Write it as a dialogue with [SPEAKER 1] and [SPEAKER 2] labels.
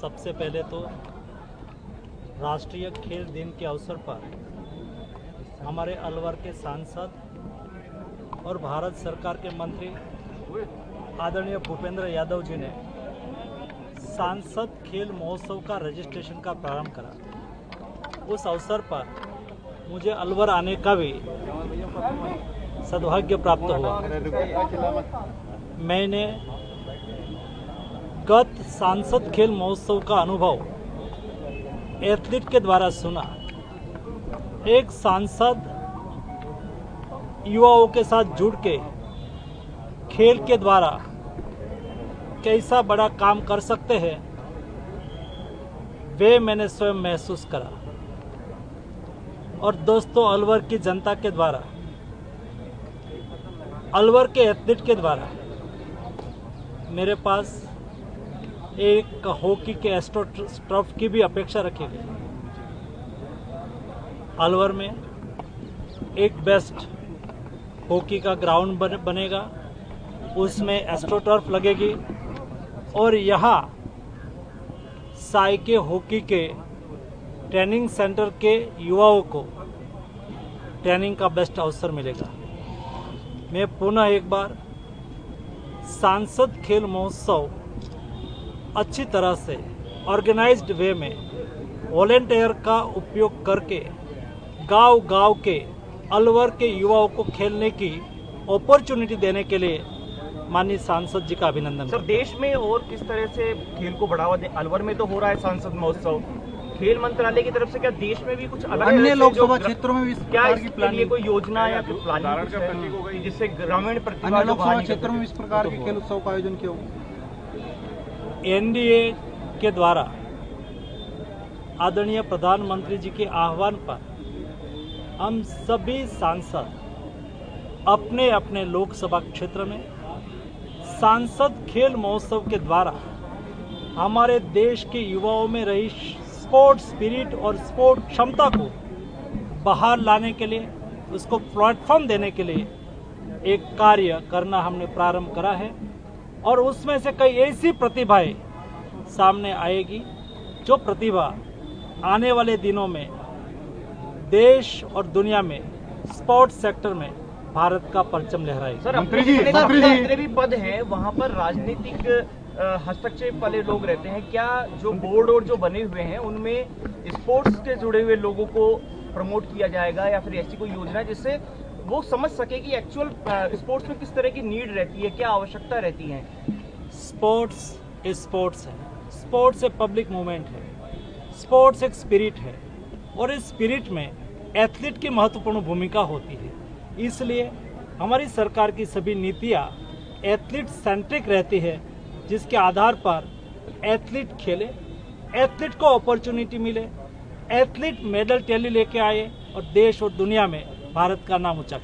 [SPEAKER 1] सबसे पहले तो राष्ट्रीय खेल दिन के अवसर पर हमारे अलवर के सांसद और भारत सरकार के मंत्री आदरणीय भूपेंद्र यादव जी ने सांसद खेल महोत्सव का रजिस्ट्रेशन का प्रारंभ करा। उस अवसर पर मुझे अलवर आने का भी सौभाग्य प्राप्त हुआ। मैंने गत सांसद खेल महोत्सव का अनुभव एथलीट के द्वारा सुना। एक सांसद युवाओं के साथ जुड़ के खेल के द्वारा कैसा बड़ा काम कर सकते हैं, वे मैंने स्वयं महसूस करा। और दोस्तों, अलवर की जनता के द्वारा, अलवर के एथलीट के द्वारा मेरे पास एक हॉकी के एस्ट्रोटर्फ की भी अपेक्षा रखी गई। अलवर में एक बेस्ट हॉकी का ग्राउंड बनेगा, उसमें एस्ट्रोटर्फ लगेगी और यहाँ साइके हॉकी के ट्रेनिंग सेंटर के युवाओं को ट्रेनिंग का बेस्ट अवसर मिलेगा। मैं पुनः एक बार सांसद खेल महोत्सव अच्छी तरह से ऑर्गेनाइज्ड वे में वॉलेंटियर का उपयोग करके गांव-गांव के अलवर के युवाओं को खेलने की अपॉर्चुनिटी देने के लिए माननीय सांसद जी का अभिनंदन।
[SPEAKER 2] सर, देश में और किस तरह से खेल को बढ़ावा दे? अलवर में तो हो रहा है सांसद महोत्सव, खेल मंत्रालय की तरफ से क्या देश में भी कुछ अलग
[SPEAKER 3] अन्य लोकसभा क्षेत्रों में भी
[SPEAKER 2] क्या इसके लिए कोई योजना या फिर प्लानिंग जिससे ग्रामीण प्रतिभा
[SPEAKER 3] लोकसभा क्षेत्रों में इस प्रकार के खेल उत्सव का आयोजन किया होगा?
[SPEAKER 1] एनडीए के द्वारा आदरणीय प्रधानमंत्री जी के आह्वान पर हम सभी सांसद अपने अपने लोकसभा क्षेत्र में सांसद खेल महोत्सव के द्वारा हमारे देश के युवाओं में रही स्पोर्ट स्पिरिट और स्पोर्ट क्षमता को बाहर लाने के लिए, उसको प्लेटफॉर्म देने के लिए एक कार्य करना हमने प्रारंभ करा है। और उसमें से कई ऐसी प्रतिभाएं सामने आएगी जो प्रतिभा आने वाले दिनों में देश और दुनिया में स्पोर्ट्स सेक्टर में भारत का परचम लहराएगी।
[SPEAKER 2] सर, मंत्री भी पद हैं, वहाँ पर राजनीतिक हस्तक्षेप वाले लोग रहते हैं। क्या जो बोर्ड और जो बने हुए हैं उनमें स्पोर्ट्स से जुड़े हुए लोगों को प्रमोट किया जाएगा या फिर ऐसी कोई योजना जिससे वो समझ सके कि एक्चुअल स्पोर्ट्स में किस तरह की नीड रहती है, क्या आवश्यकता रहती है?
[SPEAKER 1] स्पोर्ट्स है, स्पोर्ट्स एक पब्लिक मूवमेंट है, स्पोर्ट्स एक स्पिरिट है और इस स्पिरिट में एथलीट की महत्वपूर्ण भूमिका होती है। इसलिए हमारी सरकार की सभी नीतियाँ एथलीट सेंट्रिक रहती है, जिसके आधार पर एथलीट खेले, एथलीट को अपॉर्चुनिटी मिले, एथलीट मेडल टैली लेके आए और देश और दुनिया में भारत का नाम ऊंचा करे।